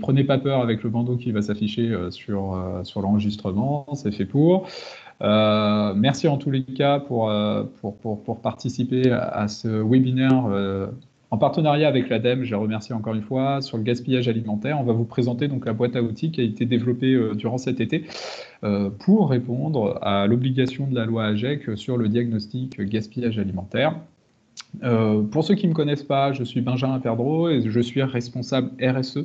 prenez pas peur avec le bandeau qui va s'afficher sur l'enregistrement, c'est fait pour. Merci en tous les cas pour participer à ce webinaire en partenariat avec l'ADEME. Je les remercie encore une fois sur le gaspillage alimentaire. On va vous présenter donc la boîte à outils qui a été développée durant cet été pour répondre à l'obligation de la loi AGEC sur le diagnostic gaspillage alimentaire. Pour ceux qui ne me connaissent pas, je suis Benjamin Perdreau et je suis responsable RSE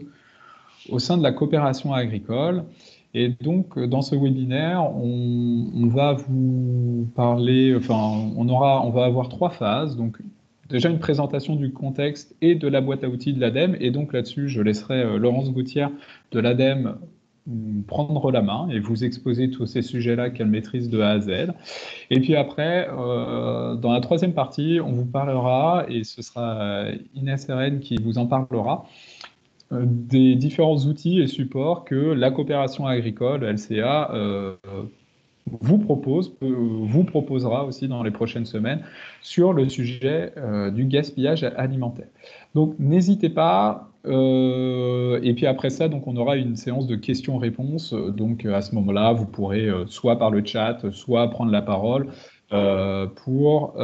au sein de la coopération agricole. Et donc, dans ce webinaire, on va vous parler, on va avoir 3 phases. Donc, déjà une présentation du contexte et de la boîte à outils de l'ADEME. Et donc là-dessus, je laisserai Laurence Gouttière de l'ADEME prendre la main et vous exposer tous ces sujets-là qu'elle maîtrise de A à Z. Et puis après, dans la troisième partie, on vous parlera, et ce sera Inès Eren qui vous en parlera, des différents outils et supports que la coopération agricole, LCA, vous proposera aussi dans les prochaines semaines sur le sujet du gaspillage alimentaire. Donc n'hésitez pas. Et puis après ça, donc on aura une séance de questions-réponses. Donc à ce moment-là, vous pourrez soit par le chat, soit prendre la parole pour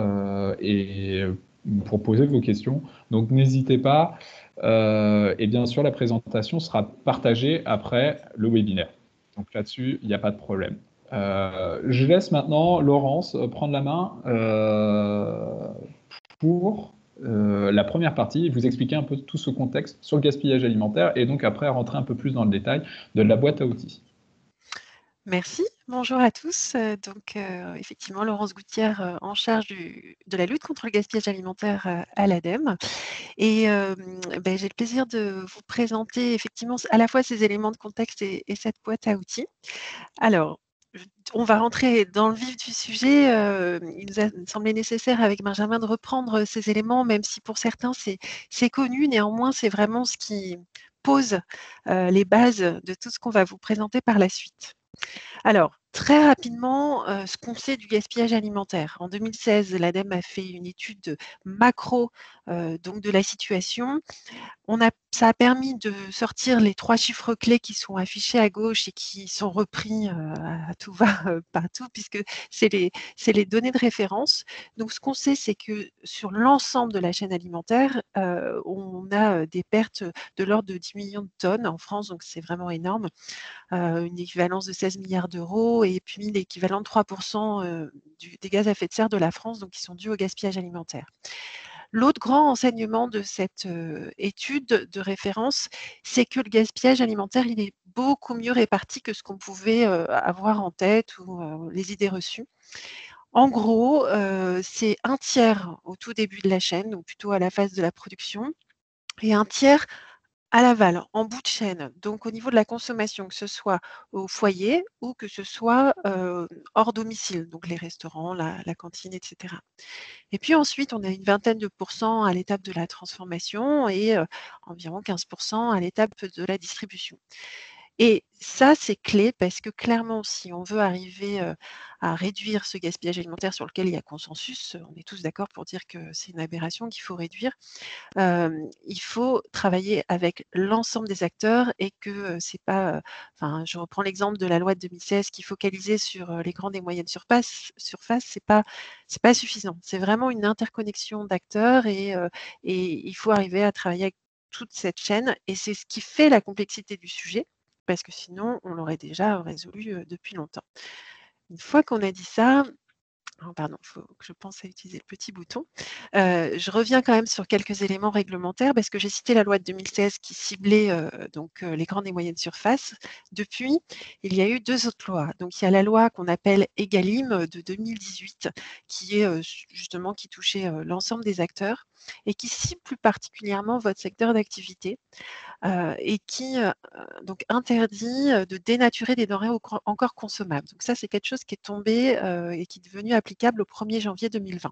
poser vos questions. Donc n'hésitez pas. Et bien sûr, la présentation sera partagée après le webinaire. Donc là-dessus, il n'y a pas de problème. Je laisse maintenant Laurence prendre la main pour la première partie et vous expliquer un peu tout ce contexte sur le gaspillage alimentaire et donc après rentrer un peu plus dans le détail de la boîte à outils. Merci, bonjour à tous. Effectivement, Laurence Gouttière en charge de la lutte contre le gaspillage alimentaire à l'ADEME. Et j'ai le plaisir de vous présenter effectivement à la fois ces éléments de contexte et cette boîte à outils. Alors, on va rentrer dans le vif du sujet. Il nous a semblé nécessaire avec Benjamin de reprendre ces éléments, même si pour certains c'est connu. Néanmoins, c'est vraiment ce qui pose les bases de tout ce qu'on va vous présenter par la suite. Alors, très rapidement, ce qu'on sait du gaspillage alimentaire. En 2016, l'ADEME a fait une étude macro donc de la situation. Ça a permis de sortir les 3 chiffres clés qui sont affichés à gauche et qui sont repris à tout va partout, puisque c'est les données de référence. Donc, ce qu'on sait, c'est que sur l'ensemble de la chaîne alimentaire, on a des pertes de l'ordre de 10 millions de tonnes en France, donc c'est vraiment énorme. Une équivalence de 16 milliards d'euros et puis l'équivalent de 3% des gaz à effet de serre de la France, donc qui sont dus au gaspillage alimentaire. L'autre grand enseignement de cette étude de référence, c'est que le gaspillage alimentaire, il est beaucoup mieux réparti que ce qu'on pouvait avoir en tête ou les idées reçues. En gros, c'est un tiers au tout début de la chaîne, ou plutôt à la phase de la production, et un tiers à l'aval, en bout de chaîne, donc au niveau de la consommation, que ce soit au foyer ou que ce soit hors domicile, donc les restaurants, la cantine, etc. Et puis ensuite, on a une vingtaine de pourcents à l'étape de la transformation et environ 15% à l'étape de la distribution. Et ça, c'est clé parce que clairement, si on veut arriver à réduire ce gaspillage alimentaire sur lequel il y a consensus, on est tous d'accord pour dire que c'est une aberration qu'il faut réduire, il faut travailler avec l'ensemble des acteurs et que c'est pas, je reprends l'exemple de la loi de 2016 qui focalisait sur les grandes et moyennes surfaces, c'est pas suffisant. C'est vraiment une interconnexion d'acteurs et il faut arriver à travailler avec toute cette chaîne et c'est ce qui fait la complexité du sujet parce que sinon on l'aurait déjà résolu depuis longtemps. Une fois qu'on a dit ça, oh pardon, il faut que je pense à utiliser le petit bouton. Je reviens quand même sur quelques éléments réglementaires parce que j'ai cité la loi de 2016 qui ciblait les grandes et moyennes surfaces. Depuis, il y a eu 2 autres lois. Donc il y a la loi qu'on appelle EGalim de 2018 qui est justement qui touchait l'ensemble des acteurs et qui cible plus particulièrement votre secteur d'activité et qui donc interdit de dénaturer des denrées encore consommables. Donc ça, c'est quelque chose qui est tombé et qui est devenu applicable au 1er janvier 2020.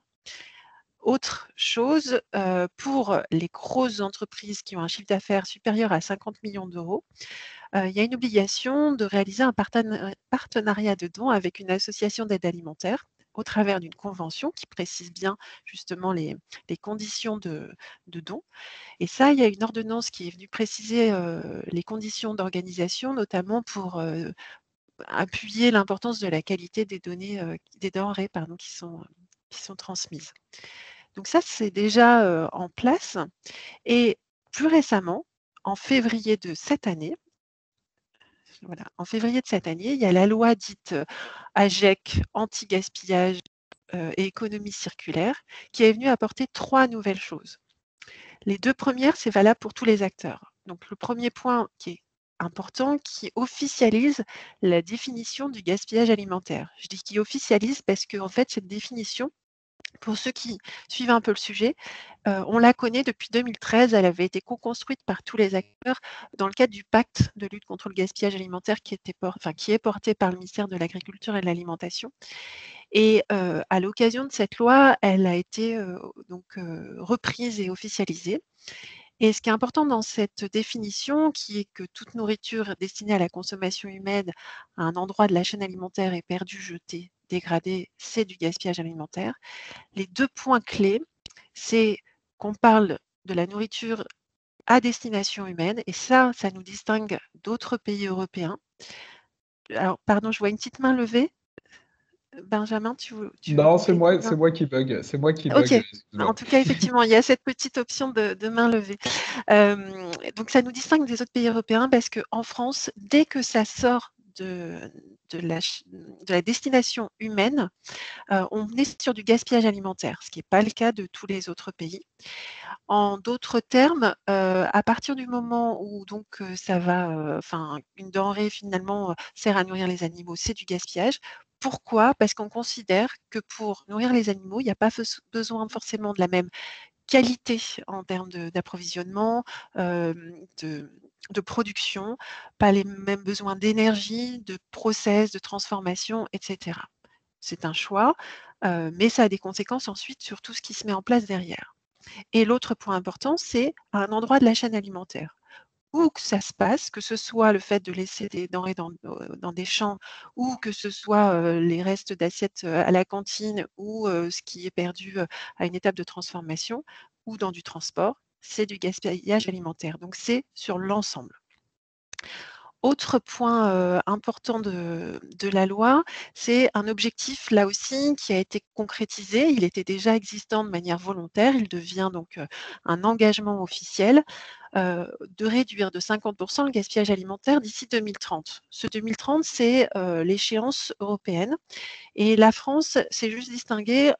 Autre chose, pour les grosses entreprises qui ont un chiffre d'affaires supérieur à 50 millions d'euros, il y a une obligation de réaliser un partenariat de dons avec une association d'aide alimentaire. au travers d'une convention qui précise bien justement les conditions de don. Et ça, il y a une ordonnance qui est venue préciser les conditions d'organisation, notamment pour appuyer l'importance de la qualité des données, des denrées pardon, qui sont transmises. Donc ça, c'est déjà en place. Et plus récemment, en février de cette année, voilà, en février de cette année, il y a la loi dite AGEC, anti-gaspillage et économie circulaire, qui est venue apporter 3 nouvelles choses. Les 2 premières, c'est valable pour tous les acteurs. Donc le premier point qui est important, qui officialise la définition du gaspillage alimentaire. Je dis qui officialise parce qu'en fait, cette définition, pour ceux qui suivent un peu le sujet, on la connaît depuis 2013. Elle avait été co-construite par tous les acteurs dans le cadre du pacte de lutte contre le gaspillage alimentaire qui est porté par le ministère de l'Agriculture et de l'Alimentation. Et à l'occasion de cette loi, elle a été reprise et officialisée. Et ce qui est important dans cette définition, qui est que toute nourriture destinée à la consommation humaine à un endroit de la chaîne alimentaire est perdue, jetée, dégradée, c'est du gaspillage alimentaire. Les 2 points clés, c'est qu'on parle de la nourriture à destination humaine et ça nous distingue d'autres pays européens. Alors pardon, je vois une petite main levée. Benjamin, tu veux Non, compléter? Non? c'est moi qui bug. C'est moi qui OK. bug. En Excuse-moi. tout cas, effectivement, il y a cette petite option de main levée. Donc ça nous distingue des autres pays européens parce qu'en France, dès que ça sort de la destination humaine, on est sur du gaspillage alimentaire, ce qui n'est pas le cas de tous les autres pays. En d'autres termes, à partir du moment où donc ça va, une denrée finalement, sert à nourrir les animaux, c'est du gaspillage. Pourquoi? Parce qu'on considère que pour nourrir les animaux, il n'y a pas besoin forcément de la même qualité en termes d'approvisionnement, de production, pas les mêmes besoins d'énergie, de process, de transformation et cetera. C'est un choix, mais ça a des conséquences ensuite sur tout ce qui se met en place derrière. Et l'autre point important, c'est à un endroit de la chaîne alimentaire. Où que ça se passe, que ce soit le fait de laisser des denrées dans des champs ou que ce soit, les restes d'assiettes, à la cantine ou, ce qui est perdu, à une étape de transformation ou dans du transport, c'est du gaspillage alimentaire. Donc c'est sur l'ensemble. Autre point, important de la loi, c'est un objectif là aussi qui a été concrétisé. Il était déjà existant de manière volontaire, il devient donc, un engagement officiel, de réduire de 50 le gaspillage alimentaire d'ici 2030. Ce 2030, c'est, l'échéance européenne et la France s'est juste distinguée,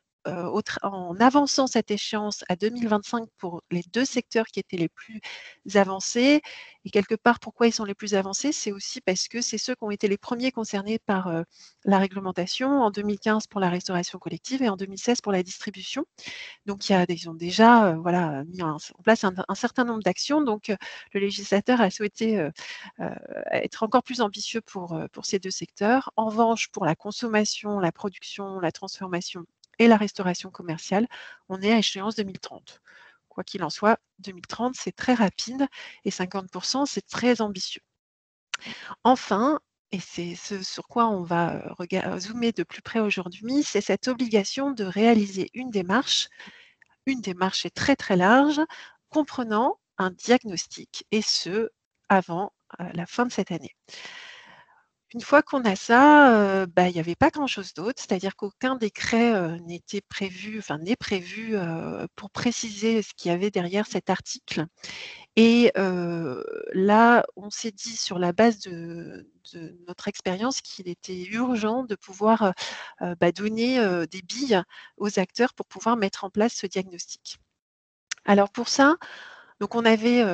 en avançant cette échéance à 2025 pour les 2 secteurs qui étaient les plus avancés et quelque part, pourquoi ils sont les plus avancés? C'est aussi parce que c'est ceux qui ont été les premiers concernés par, la réglementation, en 2015 pour la restauration collective et en 2016 pour la distribution. Donc ils ont déjà, mis en place un certain nombre d'actions. Donc le législateur a souhaité, être encore plus ambitieux pour ces 2 secteurs. En revanche, pour la consommation, la production, la transformation et la restauration commerciale, on est à échéance 2030. Quoi qu'il en soit, 2030, c'est très rapide et 50 c'est très ambitieux. Enfin, et c'est ce sur quoi on va, zoomer de plus près aujourd'hui, c'est cette obligation de réaliser une démarche est très, très large, comprenant un diagnostic et ce, avant, la fin de cette année. Une fois qu'on a ça, il y avait pas grand-chose d'autre, c'est-à-dire qu'aucun décret, n'était prévu, enfin n'est prévu, pour préciser ce qu'il y avait derrière cet article et là, on s'est dit sur la base de notre expérience qu'il était urgent de pouvoir, donner, des billes aux acteurs pour pouvoir mettre en place ce diagnostic. Alors pour ça, donc on avait,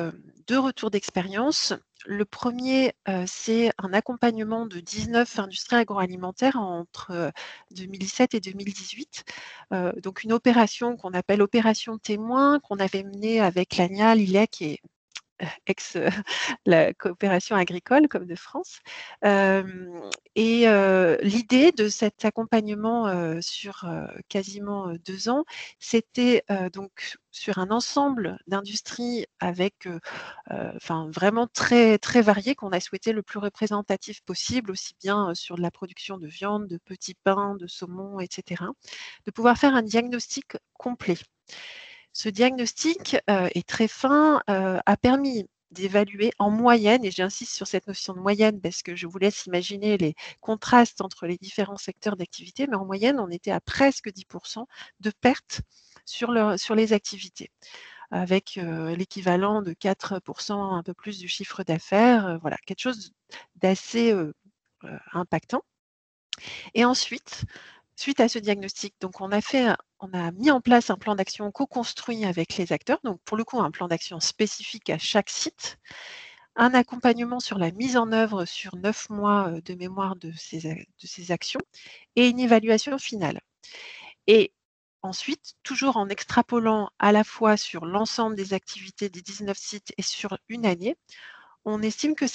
2 retours d'expérience. Le premier, c'est un accompagnement de 19 industries agroalimentaires entre, 2017 et 2018. Donc une opération qu'on appelle opération témoin, qu'on avait menée avec l'ANIA, l'ILEC et ex la coopération agricole comme de France. L'idée de cet accompagnement, sur, quasiment, 2 ans, c'était, donc sur un ensemble d'industries avec, enfin vraiment très, très variées qu'on a souhaité le plus représentatif possible, aussi bien, sur de la production de viande, de petits pains, de saumon et cetera. De pouvoir faire un diagnostic complet. Ce diagnostic, est très fin, a permis d'évaluer en moyenne, et j'insiste sur cette notion de moyenne parce que je vous laisse imaginer les contrastes entre les différents secteurs d'activité, mais en moyenne, on était à presque 10 de pertes sur les activités, avec, l'équivalent de 4 un peu plus du chiffre d'affaires, voilà, quelque chose d'assez, impactant. Et ensuite, suite à ce diagnostic, donc on a mis en place un plan d'action co-construit avec les acteurs, donc pour le coup un plan d'action spécifique à chaque site, un accompagnement sur la mise en œuvre sur 9 mois, de mémoire de ces actions et une évaluation finale. Et ensuite, toujours en extrapolant à la fois sur l'ensemble des activités des 19 sites et sur une année, on estime que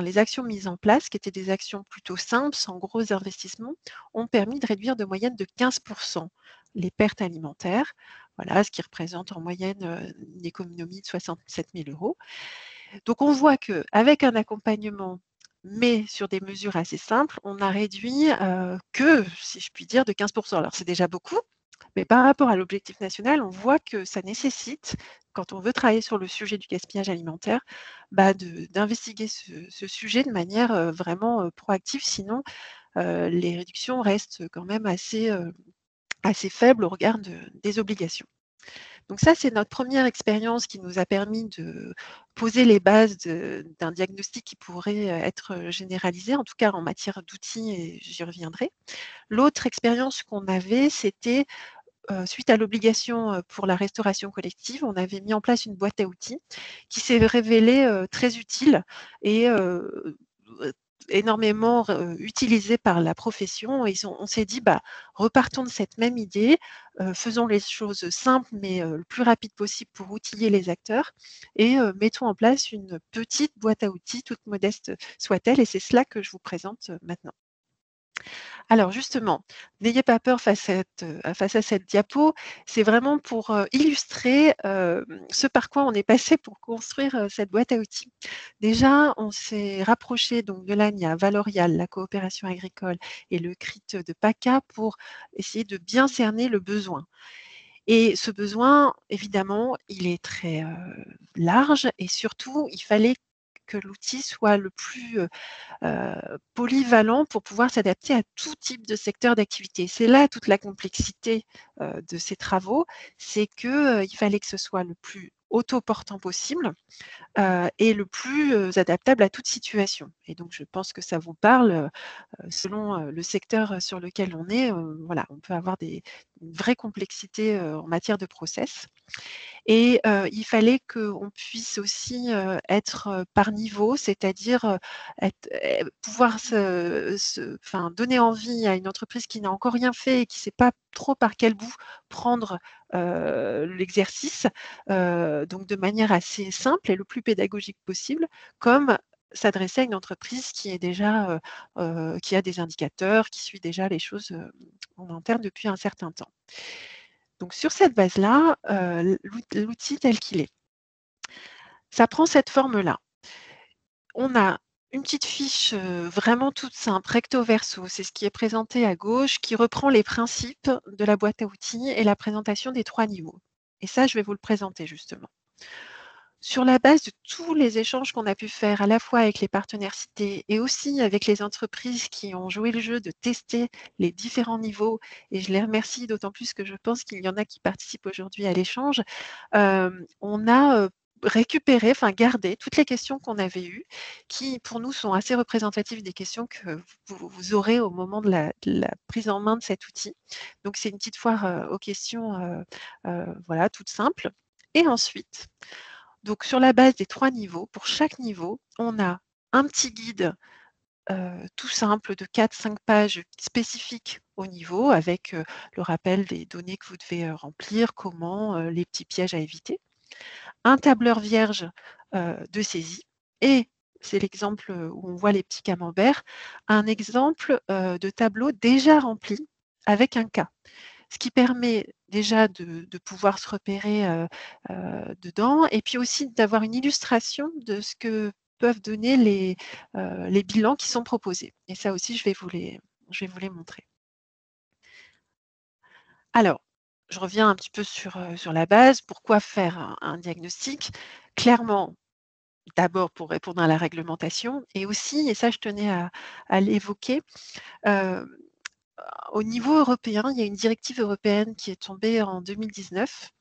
les actions mises en place, qui étaient des actions plutôt simples, sans gros investissements, ont permis de réduire de moyenne de 15 les pertes alimentaires. Voilà, ce qui représente en moyenne, une économie de 67 000 €. Donc on voit qu'avec un accompagnement, mais sur des mesures assez simples, on a réduit, que, si je puis dire, de 15 Alors c'est déjà beaucoup, mais par rapport à l'objectif national, on voit que ça nécessite, quand on veut travailler sur le sujet du gaspillage alimentaire, bah, d'investiguer ce sujet de manière, vraiment, proactive. Sinon, les réductions restent quand même assez faibles au regard des obligations. Donc ça, c'est notre première expérience qui nous a permis de poser les bases d'un diagnostic qui pourrait, être, généralisé, en tout cas en matière d'outils, et j'y reviendrai. L'autre expérience qu'on avait, c'était, suite à l'obligation, pour la restauration collective, on avait mis en place une boîte à outils qui s'est révélée, très utile et énormément utilisée par la profession. Et on s'est dit: «Bah, repartons de cette même idée, faisons les choses simples mais le plus rapide possible pour outiller les acteurs et mettons en place une petite boîte à outils, toute modeste soit-elle», et c'est cela que je vous présente, maintenant. Alors justement, n'ayez pas peur face à cette diapo. C'est vraiment pour, illustrer, ce par quoi on est passé pour construire, cette boîte à outils. Déjà, on s'est rapproché donc de l'ANIA, Valorial, la coopération agricole et le CRIT de PACA pour essayer de bien cerner le besoin. Et ce besoin, évidemment, il est très, large, et surtout, il fallait que l'outil soit le plus, polyvalent pour pouvoir s'adapter à tout type de secteur d'activité. C'est là toute la complexité, de ces travaux, c'est que, il fallait que ce soit le plus autoportant possible, et le plus, adaptable à toute situation. Et donc je pense que ça vous parle, selon, le secteur, sur lequel on est, voilà, on peut avoir une vraie complexité, en matière de process. Et il fallait qu'on puisse aussi, être, par niveau, c'est-à-dire, pouvoir enfin, donner envie à une entreprise qui n'a encore rien fait et qui ne sait pas trop par quel bout prendre, l'exercice, donc de manière assez simple et le plus pédagogique possible, comme s'adresser à une entreprise qui est déjà, qui a des indicateurs, qui suit déjà les choses, en interne depuis un certain temps. Donc sur cette base-là, l'outil tel qu'il est, ça prend cette forme-là. On a une petite fiche, vraiment toute simple, recto verso, c'est ce qui est présenté à gauche, qui reprend les principes de la boîte à outils et la présentation des 3 niveaux. Et ça, je vais vous le présenter justement. Sur la base de tous les échanges qu'on a pu faire, à la fois avec les partenaires cités et aussi avec les entreprises qui ont joué le jeu de tester les différents niveaux, et je les remercie d'autant plus que je pense qu'il y en a qui participent aujourd'hui à l'échange, on a, récupéré, enfin gardé toutes les questions qu'on avait eues, qui pour nous sont assez représentatives des questions que vous aurez au moment de la prise en main de cet outil. Donc c'est une petite foire, aux questions, voilà, toute simple. Et ensuite, donc sur la base des 3 niveaux, pour chaque niveau, on a un petit guide, tout simple de 4-5 pages spécifiques au niveau avec, le rappel des données que vous devez, remplir, comment, les petits pièges à éviter. un tableur vierge de saisie et c'est l'exemple où on voit les petits camemberts, un exemple de tableau déjà rempli avec un cas. Ce qui permet déjà de pouvoir se repérer dedans et puis aussi d'avoir une illustration de ce que peuvent donner les bilans qui sont proposés. Et ça aussi, je vais vous les montrer. Alors, je reviens un petit peu sur la base. Pourquoi faire un diagnostic? Clairement, d'abord pour répondre à la réglementation et aussi, et ça je tenais à l'évoquer, heu, au niveau européen, il y a une directive européenne qui est tombée en 2019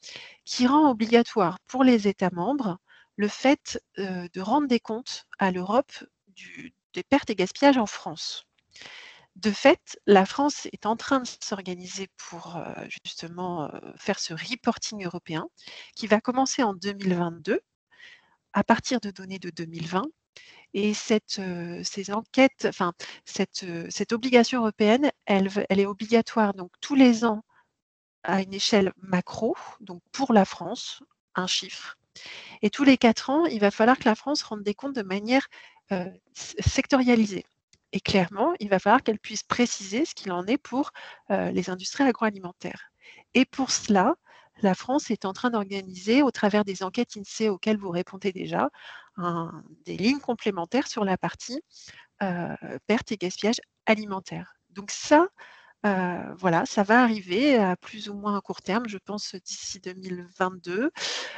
qui rend obligatoire pour les États membres le fait, de rendre des comptes à l'Europe des pertes et gaspillages en France. De fait, la France est en train de s'organiser pour, justement, faire ce reporting européen qui va commencer en 2022 à partir de données de 2020 et ces enquêtes, enfin cette obligation européenne, elle est obligatoire donc tous les ans à une échelle macro, donc pour la France, un chiffre et tous les 4 ans, il va falloir que la France rende des comptes de manière, sectorialisée et clairement, il va falloir qu'elle puisse préciser ce qu'il en est pour, les industries agroalimentaires et pour cela, la France est en train d'organiser, au travers des enquêtes INSEE auxquelles vous répondez déjà, des lignes complémentaires sur la partie, pertes et gaspillage alimentaire. Donc ça, voilà, ça va arriver à plus ou moins à court terme, je pense d'ici 2022.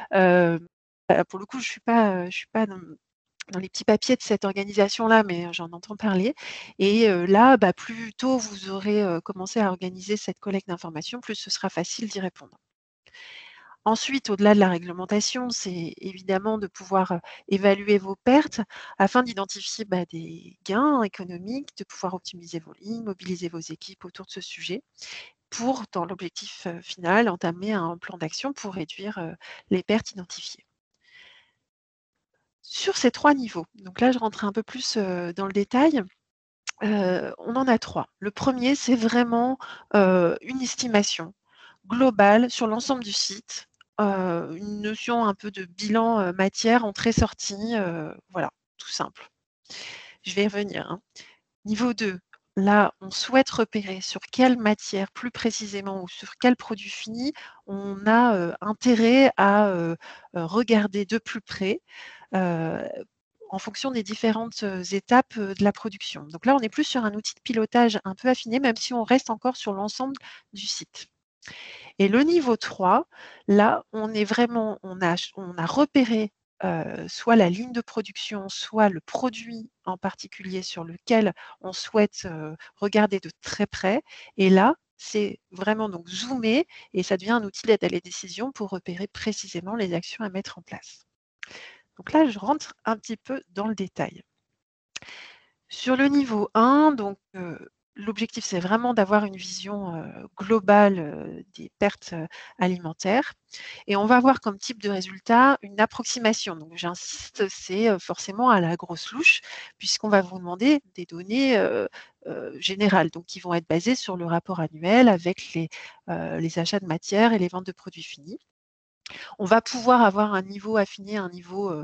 Pour le coup, je suis pas dans les petits papiers de cette organisation-là, mais j'en entends parler et là, bah, plus tôt vous aurez, commencé à organiser cette collecte d'informations, plus ce sera facile d'y répondre. Ensuite, au-delà de la réglementation, c'est évidemment de pouvoir, évaluer vos pertes afin d'identifier, bah, des gains économiques, de pouvoir optimiser vos lignes, mobiliser vos équipes autour de ce sujet pour, dans l'objectif, final, entamer un plan d'action pour réduire, les pertes identifiées. Sur ces 3 niveaux, donc là je rentre un peu plus, dans le détail, on en a 3. Le premier, c'est vraiment, une estimation globale sur l'ensemble du site, une notion un peu de bilan, matière, entrée-sortie, voilà, tout simple. Je vais y revenir, hein. Niveau 2, là, on souhaite repérer sur quelle matière plus précisément ou sur quel produit fini on a, intérêt à, regarder de plus près, heu, en fonction des différentes, étapes, de la production. Donc là, on est plus sur un outil de pilotage un peu affiné, même si on reste encore sur l'ensemble du site. Et le niveau 3, là, on est vraiment on a repéré, soit la ligne de production, soit le produit en particulier sur lequel on souhaite, regarder de très près et là, c'est vraiment donc zoomer et ça devient un outil d'aide à la décision pour repérer précisément les actions à mettre en place. Donc là, je rentre un petit peu dans le détail. Sur le niveau 1, donc l'objectif, c'est vraiment d'avoir une vision, globale, des pertes, alimentaires et on va avoir comme type de résultat une approximation. Donc j'insiste, c'est, forcément à la grosse louche puisqu'on va vous demander des données, générales, donc qui vont être basées sur le rapport annuel avec les achats de matières et les ventes de produits finis. On va pouvoir avoir un niveau affiné, un niveau,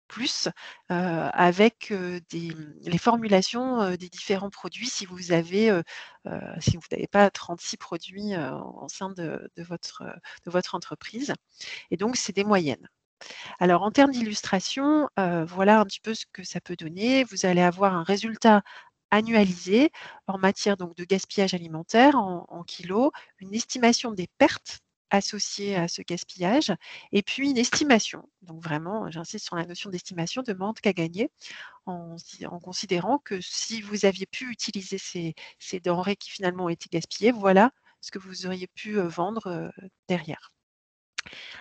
plus, avec, les formulations, des différents produits si vous avez, si vous n'avez pas 36 produits, au sein de votre entreprise et donc c'est des moyennes. Alors en termes d'illustration, voilà un petit peu ce que ça peut donner. Vous allez avoir un résultat annualisé en matière donc de gaspillage alimentaire en kilogrammes, une estimation des pertes associées à ce gaspillage et puis une estimation. Donc vraiment, j'insiste sur la notion d'estimation de manque à gagner en considérant que si vous aviez pu utiliser ces denrées qui finalement ont été gaspillées, voilà ce que vous auriez pu, vendre, derrière.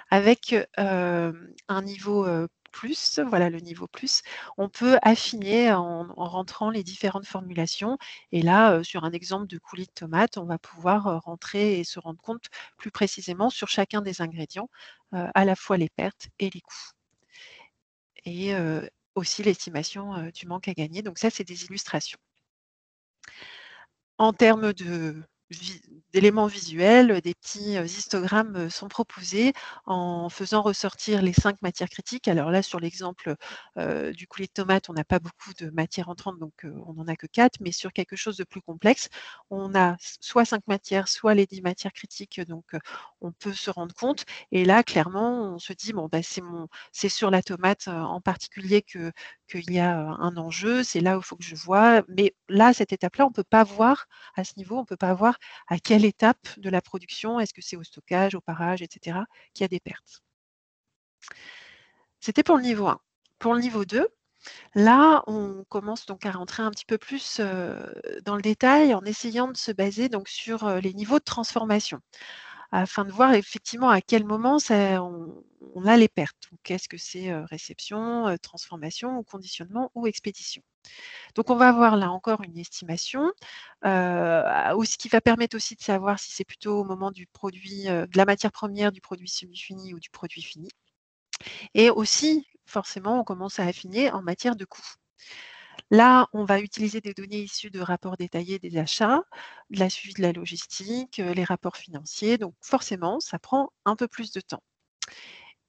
Avec, un niveau, plus, voilà le niveau plus, on peut affiner en rentrant les différentes formulations et là, sur un exemple de coulis de tomates, on va pouvoir, rentrer et se rendre compte plus précisément sur chacun des ingrédients, à la fois les pertes et les coûts et aussi l'estimation, du manque à gagner. Donc ça, c'est des illustrations. En termes de d'éléments visuels, des petits histogrammes sont proposés en faisant ressortir les 5 matières critiques. Alors là, sur l'exemple du coulis de tomate, on n'a pas beaucoup de matières entrantes, donc on n'en a que 4, mais sur quelque chose de plus complexe, on a soit 5 matières, soit les 10 matières critiques, donc on peut se rendre compte. Et là, clairement, on se dit: «Bon, bah, c'est sur la tomate, en particulier qu'il y a un enjeu, c'est là où il faut que je vois». Mais là, cette étape-là, on ne peut pas voir à ce niveau, on ne peut pas voir à quelle étape de la production, est-ce que c'est au stockage, au parage, et cetera, qu'il y a des pertes. C'était pour le niveau 1. Pour le niveau 2, là, on commence donc à rentrer un petit peu plus, dans le détail en essayant de se baser donc sur, les niveaux de transformation, afin de voir effectivement à quel moment on a les pertes. Donc est-ce que c'est, réception, transformation ou conditionnement ou expédition? Donc on va avoir là encore une estimation, ou ce qui va permettre aussi de savoir si c'est plutôt au moment du produit, de la matière première, du produit semi-fini ou du produit fini. Et aussi, forcément, on commence à affiner en matière de coût. Là, on va utiliser des données issues de rapports détaillés des achats, de la suivi de la logistique, les rapports financiers. Donc forcément, ça prend un peu plus de temps.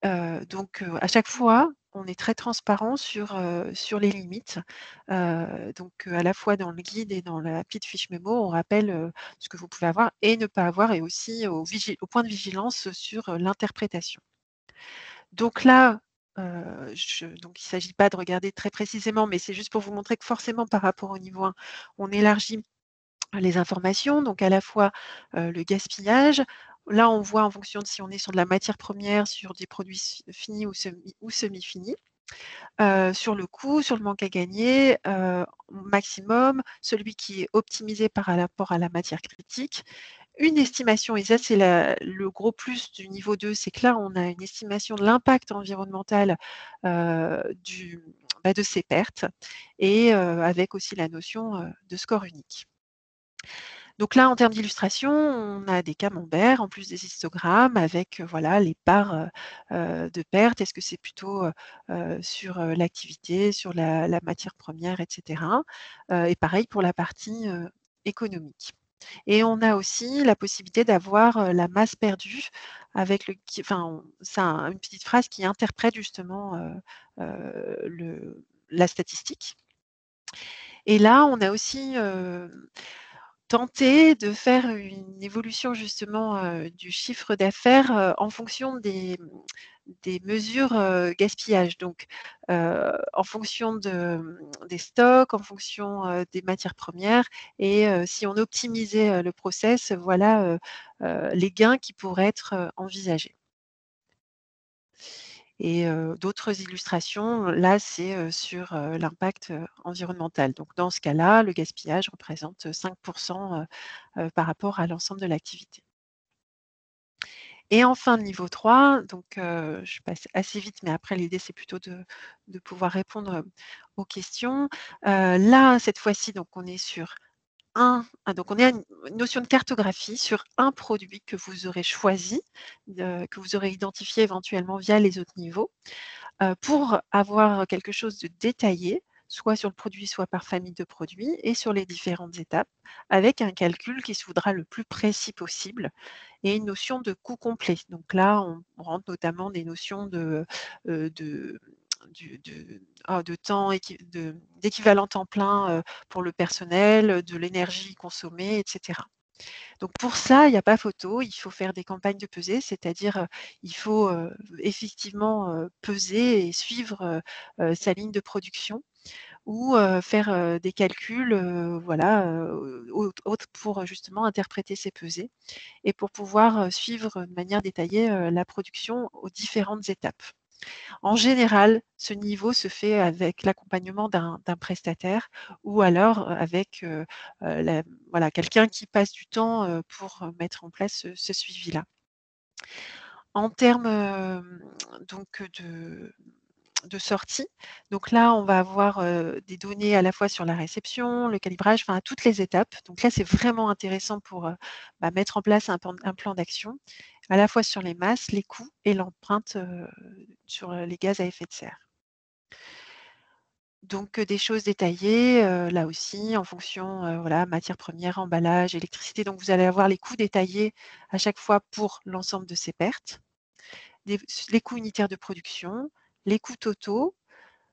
À chaque fois, on est très transparent sur les limites. À la fois dans le guide et dans la petite fiche mémo, on rappelle, ce que vous pouvez avoir et ne pas avoir, et aussi au point de vigilance sur, l'interprétation. Donc là, il ne s'agit pas de regarder très précisément, mais c'est juste pour vous montrer que forcément par rapport au niveau 1, on élargit les informations, donc à la fois, le gaspillage. Là, on voit en fonction de si on est sur de la matière première, sur des produits finis ou semi-finis, sur le coût, sur le manque à gagner, maximum, celui qui est optimisé par rapport à la matière critique. Une estimation, et ça c'est le gros plus du niveau 2, c'est que là, on a une estimation de l'impact environnemental, de ces pertes, et avec aussi la notion, de score unique. Donc là, en termes d'illustration, on a des camemberts en plus des histogrammes avec, voilà, les parts, de perte. Est-ce que c'est plutôt, sur, l'activité, sur la matière première, et cetera? Et pareil pour la partie, économique. Et on a aussi la possibilité d'avoir, la masse perdue avec le qui enfin, c'est une petite phrase qui interprète justement, la statistique. Et là, on a aussi, tenté de faire une évolution justement, du chiffre d'affaires, en fonction des mesures, gaspillage. Donc, en fonction des stocks, en fonction, des matières premières, et si on optimisait, le process, voilà, les gains qui pourraient être, envisagés. Et d'autres illustrations, là, c'est, sur, l'impact, environnemental. Donc dans ce cas-là, le gaspillage représente 5 par rapport à l'ensemble de l'activité. Et enfin, le niveau 3, donc je passe assez vite, mais après l'idée, c'est plutôt de pouvoir répondre, aux questions. Là, cette fois-ci, donc on est sur donc on est à une notion de cartographie sur un produit que vous aurez choisi, que vous aurez identifié éventuellement via les autres niveaux, pour avoir quelque chose de détaillé, soit sur le produit, soit par famille de produits, et sur les différentes étapes, avec un calcul qui se voudra le plus précis possible, et une notion de coût complet. Donc là, on rentre notamment des notions de de temps d'équivalent temps plein, pour le personnel, de l'énergie consommée, et cetera. Donc pour ça, il n'y a pas photo, il faut faire des campagnes de pesée, c'est-à-dire, il faut, effectivement, peser et suivre, sa ligne de production, ou faire, des calculs, voilà, autres pour, justement interpréter ces pesées, et pour pouvoir, suivre de manière détaillée, la production aux différentes étapes. En général, ce niveau se fait avec l'accompagnement d'un prestataire, ou alors, avec, la voilà, quelqu'un qui passe du temps, pour, mettre en place ce suivi-là. En termes, donc de sortie, donc là, on va avoir, des données à la fois sur la réception, le calibrage, enfin à toutes les étapes. Donc là, c'est vraiment intéressant pour, mettre en place un plan d'action, à la fois sur les masses, les coûts et l'empreinte, sur, les gaz à effet de serre. Donc des choses détaillées, là aussi en fonction, voilà, matières premières, emballage, électricité. Donc vous allez avoir les coûts détaillés à chaque fois pour l'ensemble de ces pertes. Les coûts unitaires de production, les coûts totaux,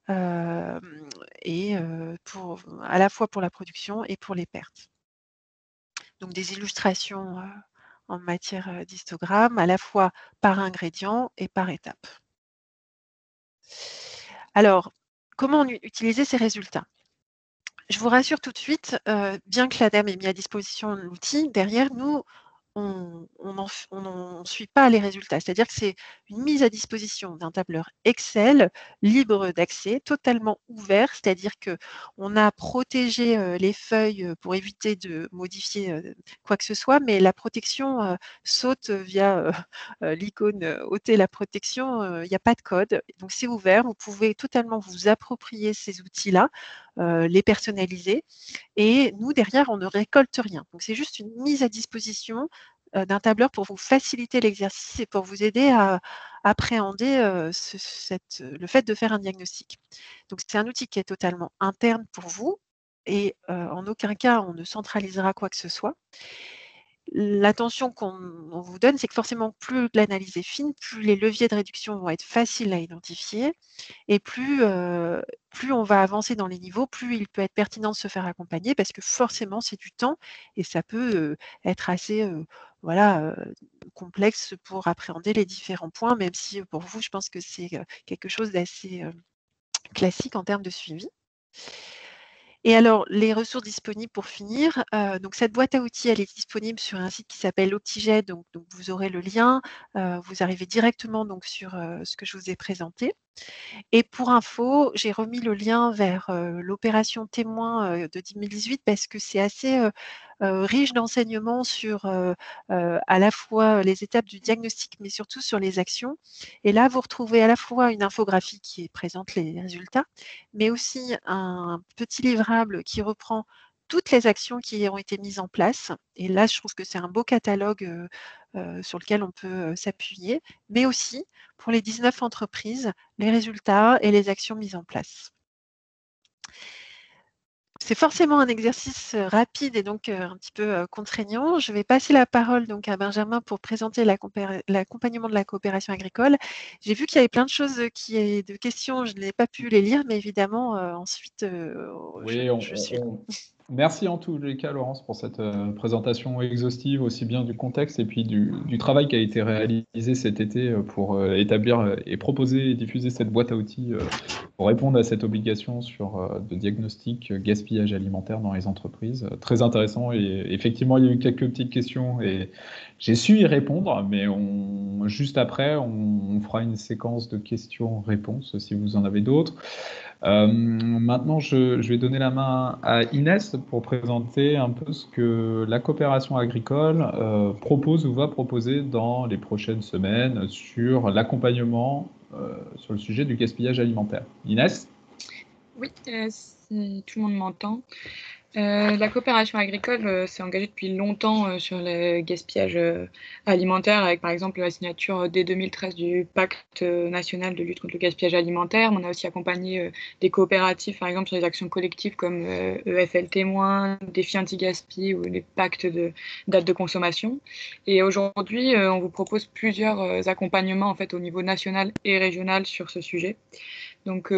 hem et pour à la fois pour la production et pour les pertes. Donc des illustrations, en matière, d'histogramme, à la fois par ingrédient et par étape. Alors, comment utiliser ces résultats? Je vous rassure tout de suite, bien que l'ADEME ait mis à disposition l'outil, derrière nous, on n'en suit pas les résultats. C'est-à-dire que c'est une mise à disposition d'un tableur Excel libre d'accès, totalement ouvert. C'est-à-dire qu'on a protégé, les feuilles, pour éviter de modifier, quoi que ce soit, mais la protection, saute via, l'icône, «ôter la protection», il n'y a pas de code. Donc c'est ouvert, vous pouvez totalement vous approprier ces outils-là, les personnaliser et nous derrière on ne récolte rien. Donc c'est juste une mise à disposition, d'un tableur pour vous faciliter l'exercice et pour vous aider à appréhender, le fait de faire un diagnostic. Donc c'est un outil qui est totalement interne pour vous et en aucun cas on ne centralisera quoi que ce soit. L'attention on vous donne, c'est que forcément plus l'analyse est fine, plus les leviers de réduction vont être faciles à identifier et plus on va avancer dans les niveaux, plus il peut être pertinent de se faire accompagner parce que forcément c'est du temps et ça peut, être assez, voilà, complexe pour appréhender les différents points, même si, pour vous, je pense que c'est, quelque chose d'assez, classique en termes de suivi. Et alors, les ressources disponibles pour finir, donc cette boîte à outils, elle est disponible sur un site qui s'appelle Optijet, donc vous aurez le lien, vous arrivez directement donc sur, ce que je vous ai présenté. Et pour info, j'ai remis le lien vers, l'opération témoin, de 2018 parce que c'est assez, riche d'enseignements sur, à la fois les étapes du diagnostic, mais surtout sur les actions. Et là, vous retrouvez à la fois une infographie qui présente les résultats, mais aussi un petit livrable qui reprend toutes les actions qui ont été mises en place. Et là, je trouve que c'est un beau catalogue, sur lequel on peut, s'appuyer, mais aussi pour les 19 entreprises, les résultats et les actions mises en place. C'est forcément un exercice, rapide et donc un petit peu, contraignant. Je vais passer la parole donc à Benjamin pour présenter l'accompagnement de la coopération agricole. J'ai vu qu'il y avait plein de choses, de questions, je n'ai pas pu les lire, mais évidemment, ensuite, Oui, je suis. merci en tous les cas, Laurence, pour cette présentation exhaustive, aussi bien du contexte et puis du travail qui a été réalisé cet été pour établir et proposer et diffuser cette boîte à outils pour répondre à cette obligation de diagnostic gaspillage alimentaire dans les entreprises. Très intéressant et effectivement, il y a eu quelques petites questions et j'ai su y répondre, mais juste après, on fera une séquence de questions-réponses si vous en avez d'autres. Maintenant, je vais donner la main à Inès pour présenter un peu ce que la coopération agricole propose ou va proposer dans les prochaines semaines sur l'accompagnement sur le sujet du gaspillage alimentaire. Inès? Oui, si tout le monde m'entend. La coopération agricole, s'est engagée depuis longtemps, sur le gaspillage, alimentaire avec, par exemple, la signature, dès 2013 du pacte, national de lutte contre le gaspillage alimentaire. On a aussi accompagné, des coopératives, par exemple, sur les actions collectives comme, EFL Témoin, Défi Anti-Gaspi ou les pactes de date de consommation. Et aujourd'hui, on vous propose plusieurs, accompagnements, en fait, au niveau national et régional sur ce sujet. Donc,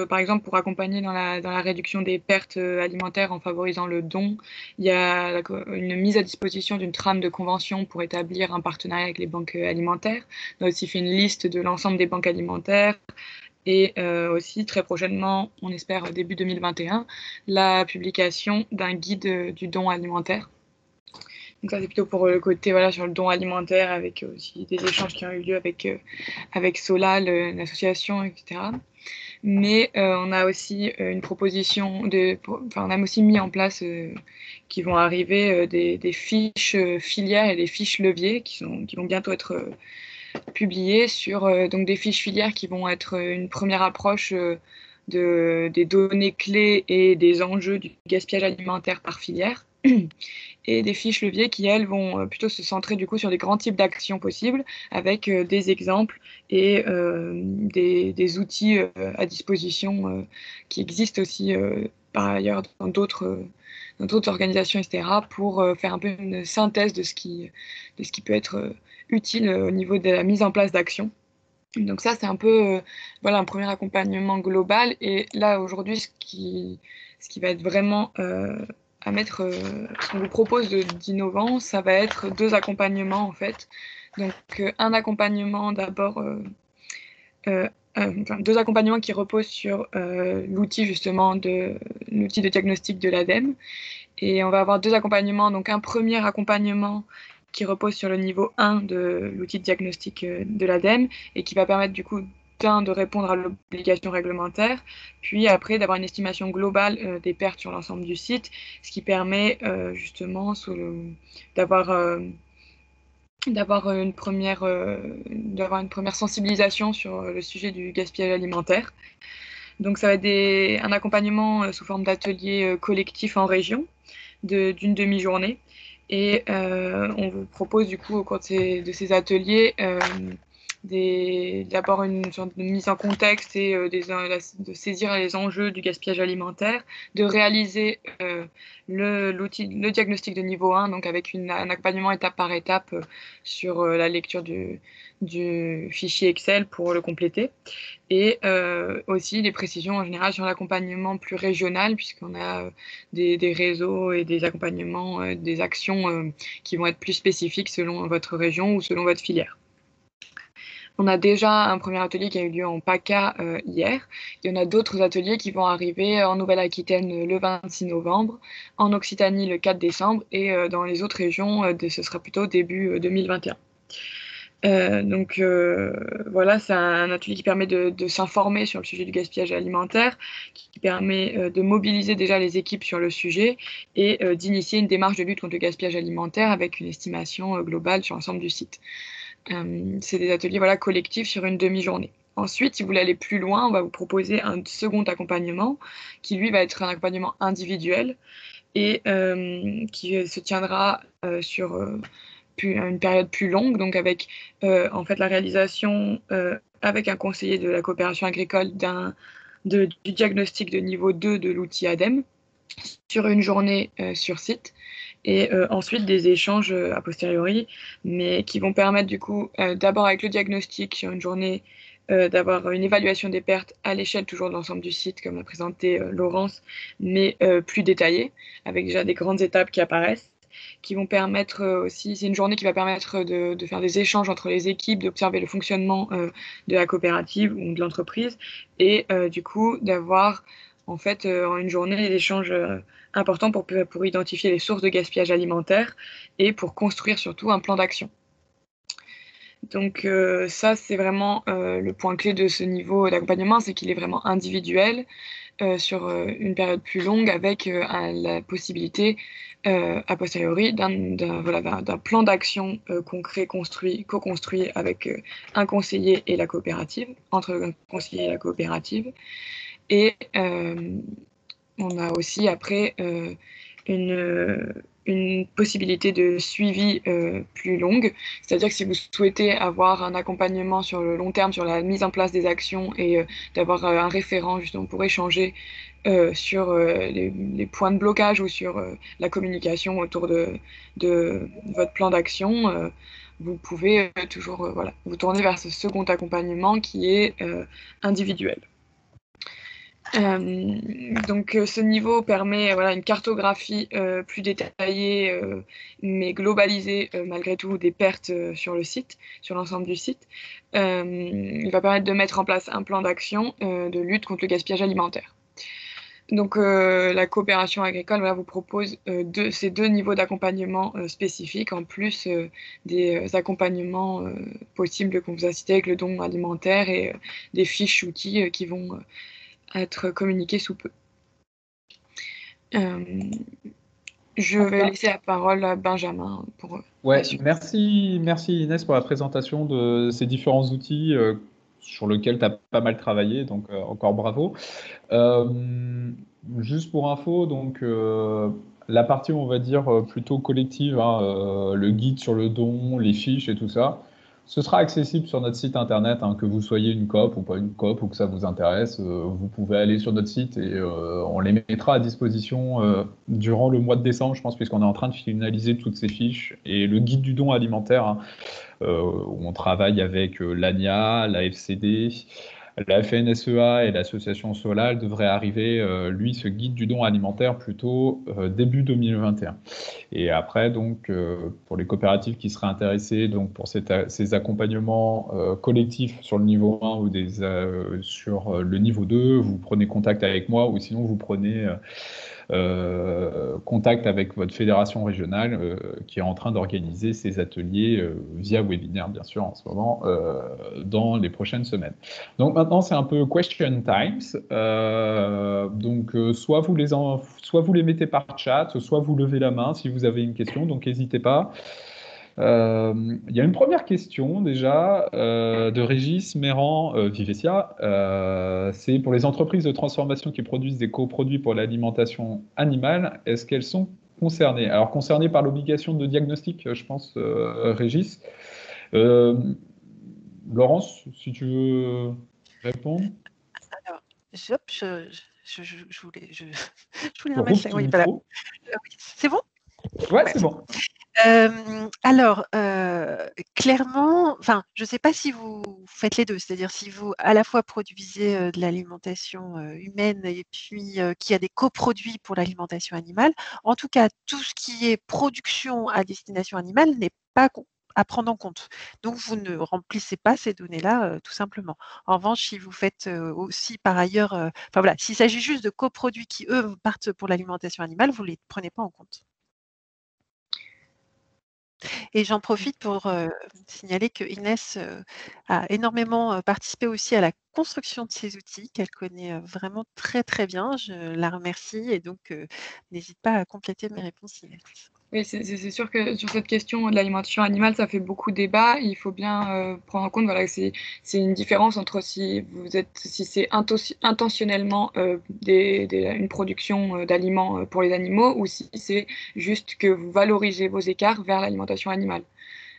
par exemple, pour accompagner dans la réduction des pertes, alimentaires en favorisant le don, il y a une mise à disposition d'une trame de convention pour établir un partenariat avec les banques, alimentaires. On a aussi fait une liste de l'ensemble des banques alimentaires et aussi très prochainement, on espère début 2021, la publication d'un guide, du don alimentaire. Donc ça, c'est plutôt pour le côté, voilà, sur le don alimentaire avec aussi des échanges qui ont eu lieu avec Solal, l'association, etc. Mais on a aussi une proposition on a aussi mis en place, qui vont arriver, des fiches filières et des fiches leviers qui vont bientôt être publiées sur donc des fiches filières qui vont être une première approche des données clés et des enjeux du gaspillage alimentaire par filière. et des fiches leviers qui, elles, vont plutôt se centrer du coup sur les grands types d'actions possibles avec des exemples et des outils à disposition qui existent aussi par ailleurs dans d'autres organisations, etc., pour faire un peu une synthèse de ce qui peut être utile au niveau de la mise en place d'actions. Donc ça, c'est un peu voilà, un premier accompagnement global. Et là, aujourd'hui, ce qui va être vraiment à mettre, ce qu'on vous propose d'innovant, ça va être 2 accompagnements en fait. Donc un accompagnement d'abord, enfin, 2 accompagnements qui reposent sur l'outil de diagnostic de l'ADEME. Et on va avoir 2 accompagnements. Donc un premier accompagnement qui repose sur le niveau 1 de l'outil de diagnostic de l'ADEME et qui va permettre du coup de répondre à l'obligation réglementaire, puis après d'avoir une estimation globale des pertes sur l'ensemble du site, ce qui permet justement d'avoir une première sensibilisation sur le sujet du gaspillage alimentaire. Donc ça va être un accompagnement sous forme d'ateliers collectifs en région d'une demi-journée. Et on vous propose du coup au cours de ces ateliers d'abord une sorte de mise en contexte et de saisir les enjeux du gaspillage alimentaire, de réaliser le diagnostic de niveau 1, donc avec un accompagnement étape par étape sur la lecture du fichier Excel pour le compléter. Et aussi des précisions en général sur l'accompagnement plus régional, puisqu'on a des réseaux et des accompagnements, des actions qui vont être plus spécifiques selon votre région ou selon votre filière. On a déjà un premier atelier qui a eu lieu en PACA hier. Il y en a d'autres ateliers qui vont arriver en Nouvelle-Aquitaine le 26 novembre, en Occitanie le 4 décembre et dans les autres régions, ce sera plutôt début 2021. Donc voilà, c'est un atelier qui permet de s'informer sur le sujet du gaspillage alimentaire, qui permet de mobiliser déjà les équipes sur le sujet et d'initier une démarche de lutte contre le gaspillage alimentaire avec une estimation globale sur l'ensemble du site. C'est des ateliers voilà, collectifs sur une demi-journée. Ensuite, si vous voulez aller plus loin, on va vous proposer un second accompagnement qui, lui, va être un accompagnement individuel et qui se tiendra sur une période plus longue, donc avec en fait la réalisation avec un conseiller de la coopération agricole du diagnostic de niveau 2 de l'outil ADEME sur une journée sur site et ensuite des échanges a posteriori, mais qui vont permettre du coup d'abord avec le diagnostic sur une journée d'avoir une évaluation des pertes à l'échelle toujours de l'ensemble du site, comme l'a présenté Laurence, mais plus détaillée, avec déjà des grandes étapes qui apparaissent, qui vont permettre aussi, c'est une journée qui va permettre de faire des échanges entre les équipes, d'observer le fonctionnement de la coopérative ou de l'entreprise, et du coup d'avoir en fait en une journée des échanges importants pour identifier les sources de gaspillage alimentaire et pour construire surtout un plan d'action. Donc ça, c'est vraiment le point clé de ce niveau d'accompagnement, c'est qu'il est vraiment individuel sur une période plus longue avec la possibilité a posteriori d'un plan d'action concret co-construit avec un conseiller et la coopérative, entre un conseiller et la coopérative. Et on a aussi après une possibilité de suivi plus longue, c'est-à-dire que si vous souhaitez avoir un accompagnement sur le long terme, sur la mise en place des actions et d'avoir un référent justement pour échanger sur les points de blocage ou sur la communication autour de votre plan d'action, vous pouvez toujours voilà, vous tourner vers ce second accompagnement qui est individuel. Donc ce niveau permet voilà, une cartographie plus détaillée mais globalisée malgré tout des pertes sur le site, sur l'ensemble du site. Il va permettre de mettre en place un plan d'action de lutte contre le gaspillage alimentaire. Donc la coopération agricole voilà, vous propose ces 2 niveaux d'accompagnement spécifiques en plus des accompagnements possibles qu'on vous a cités avec le don alimentaire et des fiches outils qui vont être communiqué sous peu. Je vais laisser la parole à Benjamin pour Ouais, merci Inès pour la présentation de ces différents outils sur lesquels tu as pas mal travaillé, donc encore bravo. Juste pour info, donc la partie, on va dire, plutôt collective, hein, le guide sur le don, les fiches et tout ça, ce sera accessible sur notre site internet, hein, que vous soyez une coop ou pas une coop ou que ça vous intéresse. Vous pouvez aller sur notre site et on les mettra à disposition durant le mois de décembre, je pense, puisqu'on est en train de finaliser toutes ces fiches. Et le guide du don alimentaire, hein, où on travaille avec l'ANIA, la FCD, la FNSEA et l'association Solal devrait arriver, lui, ce guide du don alimentaire, plutôt début 2021. Et après, donc, pour les coopératives qui seraient intéressées donc, pour ces accompagnements collectifs sur le niveau 1 ou sur le niveau 2, vous prenez contact avec moi ou sinon vous prenez contact avec votre fédération régionale qui est en train d'organiser ces ateliers via webinaire, bien sûr, en ce moment, dans les prochaines semaines. Donc maintenant, c'est un peu question times. Soit vous les mettez par chat, soit vous levez la main si vous avez une question, donc n'hésitez pas. Il y a une première question déjà de Régis Méran Vivessia. C'est pour les entreprises de transformation qui produisent des coproduits pour l'alimentation animale, est-ce qu'elles sont concernées? Alors concernées par l'obligation de diagnostic, je pense, Régis. Laurence, si tu veux répondre. Alors, hop, je voulais, je voulais Rouvre remettre là. ton Oui, voilà. micro. Oui, c'est bon? Ouais, Ouais. c'est bon. Alors, clairement, enfin, je ne sais pas si vous faites les deux, c'est-à-dire si vous à la fois produisez de l'alimentation humaine et puis qu'il y a des coproduits pour l'alimentation animale. En tout cas, tout ce qui est production à destination animale n'est pas à prendre en compte. Donc, vous ne remplissez pas ces données-là, tout simplement. En revanche, si vous faites aussi par ailleurs, enfin voilà, s'il s'agit juste de coproduits qui, eux, partent pour l'alimentation animale, vous ne les prenez pas en compte. Et j'en profite pour signaler que Inès a énormément participé aussi à la construction de ces outils qu'elle connaît vraiment très très bien. Je la remercie et donc n'hésite pas à compléter mes réponses, Inès. Oui, c'est sûr que sur cette question de l'alimentation animale, ça fait beaucoup débat. Il faut bien prendre en compte voilà, que c'est une différence entre si c'est intentionnellement une production d'aliments pour les animaux ou si c'est juste que vous valorisez vos écarts vers l'alimentation animale.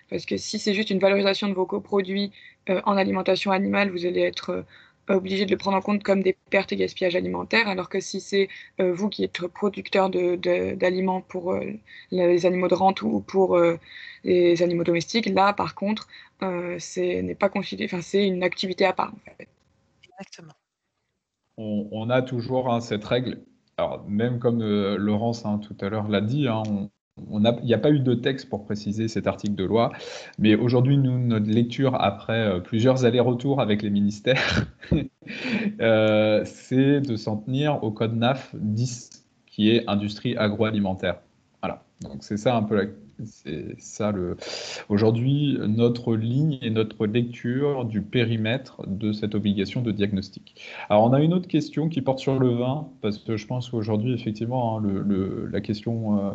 Parce que si c'est juste une valorisation de vos coproduits en alimentation animale, vous allez être obligé de le prendre en compte comme des pertes et gaspillages alimentaires, alors que si c'est vous qui êtes producteur d'aliments pour les animaux de rente ou pour les animaux domestiques, là par contre, n'est pas considéré, enfin c'est une activité à part en fait. Exactement. On a toujours hein, cette règle. Alors, même comme Laurence hein, tout à l'heure l'a dit, hein, il n'y a pas eu de texte pour préciser cet article de loi, mais aujourd'hui, nous, notre lecture, après plusieurs allers-retours avec les ministères, c'est de s'en tenir au code NAF 10, qui est industrie agroalimentaire. Voilà, donc c'est ça un peu aujourd'hui notre ligne et notre lecture du périmètre de cette obligation de diagnostic. Alors on a une autre question qui porte sur le vin, parce que je pense qu'aujourd'hui effectivement hein, la question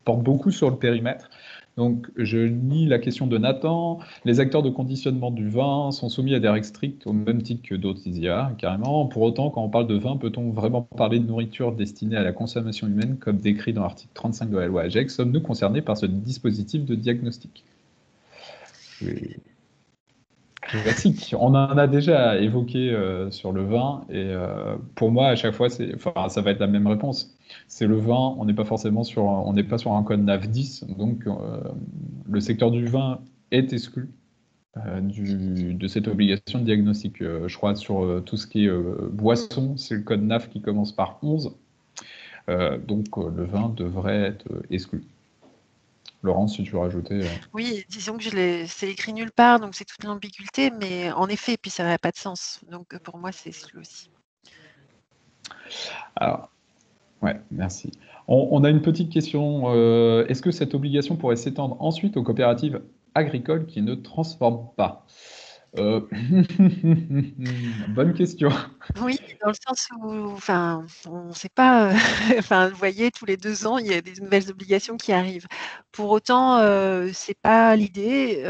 porte beaucoup sur le périmètre. Donc, je lis la question de Nathan. Les acteurs de conditionnement du vin sont soumis à des règles strictes au même titre que d'autres ISIA, carrément. Pour autant, quand on parle de vin, peut-on vraiment parler de nourriture destinée à la consommation humaine, comme décrit dans l'article 35 de la loi AGEC? Sommes-nous concernés par ce dispositif de diagnostic? Classique. On en a déjà évoqué sur le vin et pour moi à chaque fois ça va être la même réponse. C'est le vin, on n'est pas sur un code NAF 10, donc le secteur du vin est exclu de cette obligation de diagnostic. Je crois sur tout ce qui est boisson, c'est le code NAF qui commence par 11, donc le vin devrait être exclu. Laurence, si tu veux rajouter. Oui, disons que c'est écrit nulle part, donc c'est toute l'ambiguïté, mais en effet, puis ça n'a pas de sens. Donc pour moi, c'est exclu aussi. Alors, ouais, merci. On a une petite question. Est-ce que cette obligation pourrait s'étendre ensuite aux coopératives agricoles qui ne transforment pas? Bonne question. Oui, dans le sens où, enfin, on ne sait pas, enfin, vous voyez, tous les 2 ans, il y a des nouvelles obligations qui arrivent. Pour autant, c'est pas l'idée.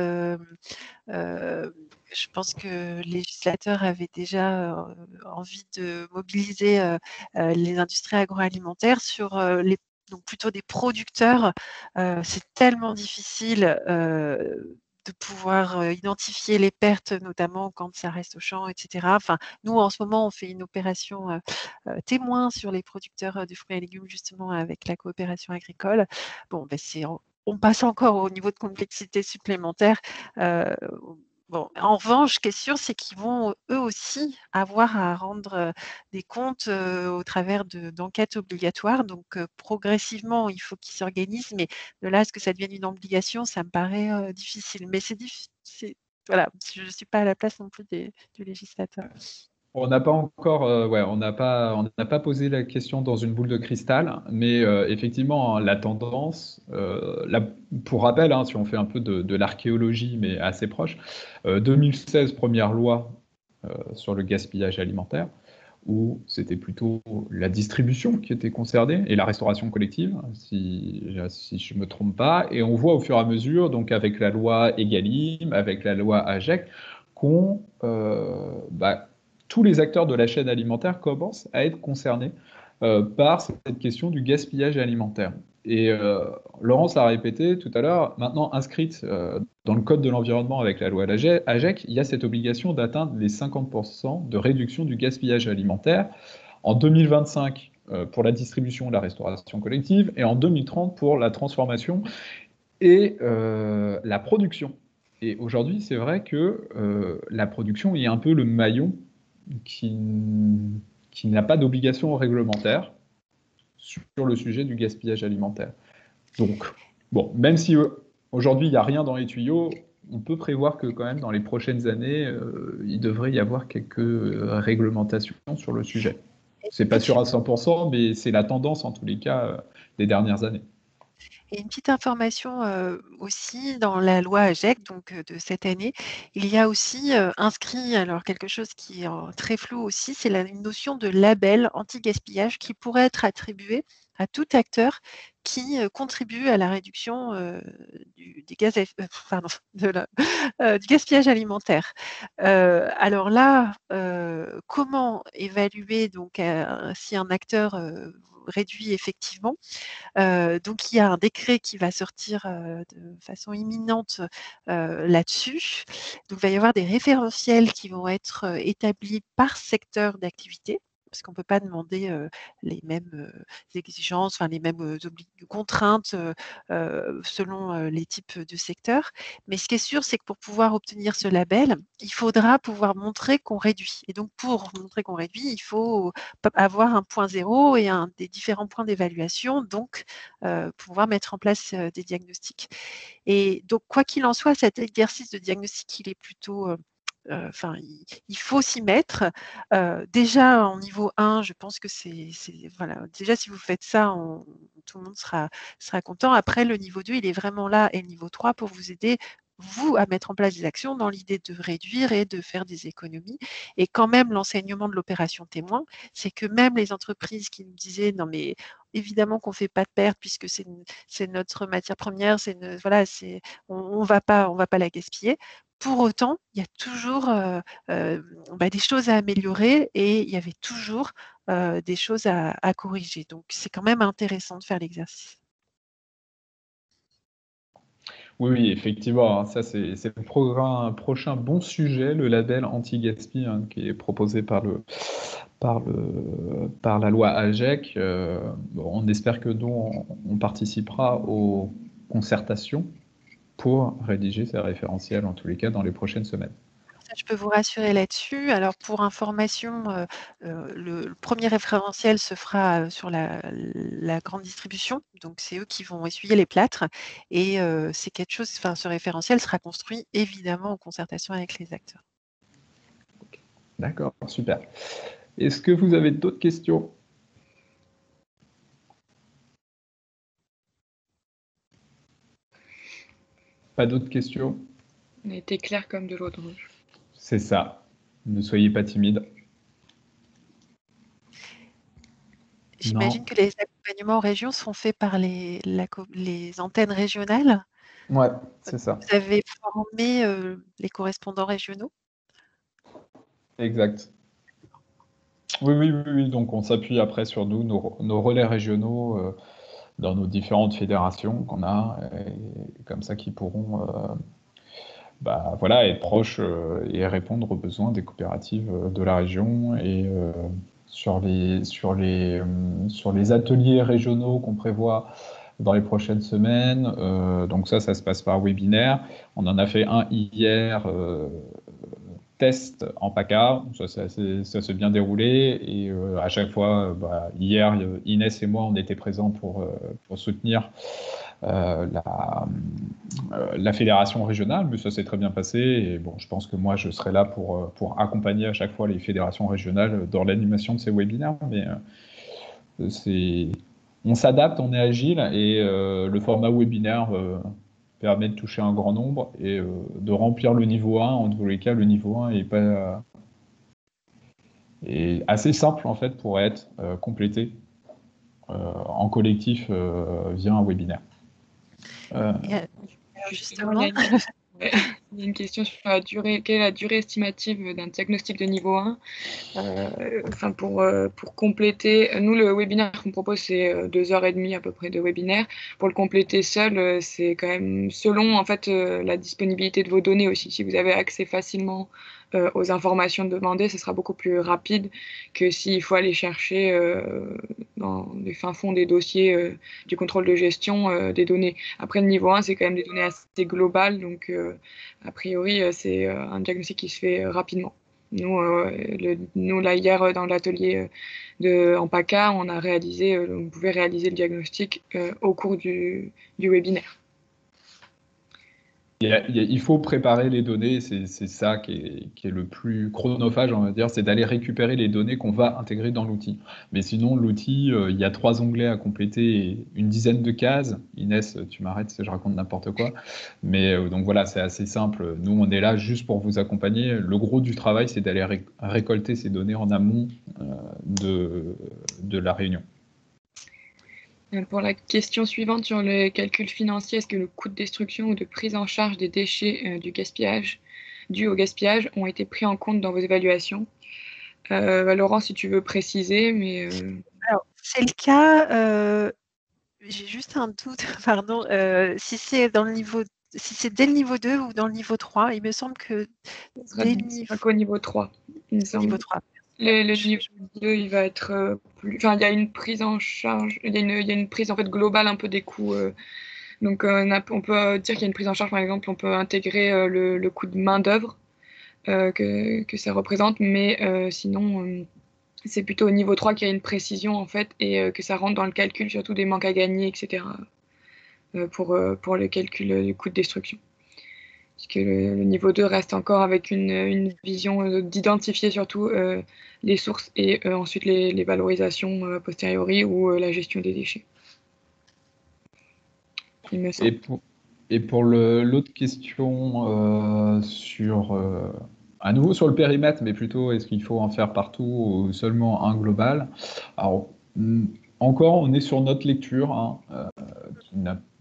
Je pense que le législateur avait déjà envie de mobiliser les industries agroalimentaires sur les donc plutôt des producteurs, c'est tellement difficile de pouvoir identifier les pertes, notamment quand ça reste au champ, etc. Enfin, nous, en ce moment, on fait une opération témoin sur les producteurs de fruits et légumes, justement, avec la coopération agricole. Bon, ben, on passe encore au niveau de complexité supplémentaire. Bon, en revanche, ce qui est sûr, c'est qu'ils vont eux aussi avoir à rendre des comptes au travers d'enquêtes obligatoires. Donc, progressivement, il faut qu'ils s'organisent. Mais de là à ce que ça devienne une obligation, ça me paraît difficile. Mais c'est difficile. Voilà, je ne suis pas à la place non plus du législateur. On n'a pas encore, on n'a pas posé la question dans une boule de cristal, mais effectivement, hein, la tendance, pour rappel, hein, si on fait un peu de l'archéologie, mais assez proche, 2016, première loi sur le gaspillage alimentaire, où c'était plutôt la distribution qui était concernée et la restauration collective, si je ne me trompe pas. Et on voit au fur et à mesure, donc avec la loi Egalim, avec la loi AGEC, qu'on tous les acteurs de la chaîne alimentaire commencent à être concernés par cette question du gaspillage alimentaire. Et Laurence l'a répété tout à l'heure, maintenant inscrite dans le Code de l'environnement avec la loi AGEC, il y a cette obligation d'atteindre les 50% de réduction du gaspillage alimentaire en 2025 pour la distribution et la restauration collective et en 2030 pour la transformation et la production. Et aujourd'hui, c'est vrai que la production est un peu le maillon qui, qui n'a pas d'obligation réglementaire sur le sujet du gaspillage alimentaire. Donc, bon, même si aujourd'hui il n'y a rien dans les tuyaux, on peut prévoir que quand même dans les prochaines années, il devrait y avoir quelques réglementations sur le sujet. C'est pas sûr à 100%, mais c'est la tendance en tous les cas des dernières années. Et une petite information aussi dans la loi AGEC, donc de cette année, il y a aussi inscrit alors quelque chose qui est très flou aussi, c'est une notion de label anti-gaspillage qui pourrait être attribué à tout acteur qui contribue à la réduction du gaspillage alimentaire. Alors là, comment évaluer donc si un acteur réduit effectivement? Donc il y a un décret qui va sortir de façon imminente là-dessus. Donc il va y avoir des référentiels qui vont être établis par secteur d'activité, parce qu'on ne peut pas demander les mêmes exigences, enfin les mêmes contraintes selon les types de secteurs. Mais ce qui est sûr, c'est que pour pouvoir obtenir ce label, il faudra pouvoir montrer qu'on réduit. Et donc pour montrer qu'on réduit, il faut avoir un point zéro et des différents points d'évaluation, donc pouvoir mettre en place des diagnostics. Et donc, quoi qu'il en soit, cet exercice de diagnostic, il est plutôt il faut s'y mettre. Déjà en niveau 1, je pense que voilà. Déjà, si vous faites ça, tout le monde sera content. Après, le niveau 2, il est vraiment là, et le niveau 3 pour vous aider, vous, à mettre en place des actions dans l'idée de réduire et de faire des économies. Et quand même, l'enseignement de l'opération témoin, c'est que même les entreprises qui nous disaient non mais évidemment qu'on ne fait pas de perte puisque c'est notre matière première, on va pas la gaspiller. Pour autant, il y a toujours des choses à améliorer et il y avait toujours des choses à corriger. Donc, c'est quand même intéressant de faire l'exercice. Oui, effectivement, hein, ça c'est le prochain bon sujet, le label anti-gaspi qui est proposé par la loi AGEC. On espère que nous, on participera aux concertations pour rédiger ces référentiels, en tous les cas, dans les prochaines semaines. Ça, je peux vous rassurer là-dessus. Alors, pour information, le premier référentiel se fera sur la grande distribution. Donc, c'est eux qui vont essuyer les plâtres. Et c'est quelque chose, ce référentiel sera construit évidemment en concertation avec les acteurs. D'accord, super. Est-ce que vous avez d'autres questions ? Pas d'autres questions ? On a été clair comme de l'eau de rouge. C'est ça. Ne soyez pas timide. J'imagine que les accompagnements en région sont faits par les antennes régionales. Ouais, c'est ça. Vous avez formé les correspondants régionaux? Exact. Oui. Donc on s'appuie après sur nos relais régionaux dans nos différentes fédérations qu'on a, et comme ça qui pourront voilà, être proches et répondre aux besoins des coopératives de la région. Et sur les ateliers régionaux qu'on prévoit dans les prochaines semaines, donc ça se passe par webinaire. On en a fait un hier, test en PACA, ça s'est bien déroulé, et à chaque fois, hier, Inès et moi, on était présents pour soutenir la fédération régionale, mais ça s'est très bien passé, et bon, je pense que moi, je serai là pour accompagner à chaque fois les fédérations régionales dans l'animation de ces webinaires, mais on s'adapte, on est agile, et le format webinaire permet de toucher un grand nombre et de remplir le niveau 1. En tous les cas, le niveau 1 est assez simple en fait pour être complété en collectif via un webinaire. Justement, il y a une question sur la durée. Quelle est la durée estimative d'un diagnostic de niveau 1 ? Pour compléter, nous, le webinaire qu'on propose, c'est 2h30 à peu près de webinaire. Pour le compléter seul, c'est quand même selon en fait la disponibilité de vos données aussi. Si vous avez accès facilement aux informations demandées, ce sera beaucoup plus rapide que s'il faut aller chercher dans les fins fonds des dossiers du contrôle de gestion des données. Après, le niveau 1, c'est quand même des données assez globales, donc a priori, c'est un diagnostic qui se fait rapidement. Nous, là, hier, dans l'atelier en PACA, on pouvait réaliser le diagnostic au cours du webinaire. Il faut préparer les données, c'est ça qui est le plus chronophage, on va dire, c'est d'aller récupérer les données qu'on va intégrer dans l'outil. Mais sinon, l'outil, il y a 3 onglets à compléter et une dizaine de cases. Inès, tu m'arrêtes si je raconte n'importe quoi. Mais donc voilà, c'est assez simple. Nous, on est là juste pour vous accompagner. Le gros du travail, c'est d'aller récolter ces données en amont de la réunion. Pour la question suivante sur le calcul financier, est-ce que le coût de destruction ou de prise en charge des déchets du gaspillage dû au gaspillage ont été pris en compte dans vos évaluations ? Laurent, si tu veux préciser, mais... Alors, c'est le cas, j'ai juste un doute, pardon, si c'est si c'est dès le niveau 2 ou dans le niveau 3, il me semble que dès le niveau 3, il me semble. Niveau 3. Le niveau 2, il va être plus... Enfin, il y a une prise en charge, il y a une prise en fait globale un peu des coûts. Donc, on peut dire qu'il y a une prise en charge, par exemple, on peut intégrer le coût de main-d'œuvre que ça représente, mais sinon, c'est plutôt au niveau 3 qu'il y a une précision en fait et que ça rentre dans le calcul, surtout des manques à gagner, etc. Pour le calcul du coût de destruction. Puisque le niveau 2 reste encore avec une vision d'identifier surtout les sources et ensuite les valorisations a posteriori ou la gestion des déchets. Il me semble. Et pour l'autre question à nouveau sur le périmètre, mais plutôt est-ce qu'il faut en faire partout ou seulement un global? Alors, encore, on est sur notre lecture, hein,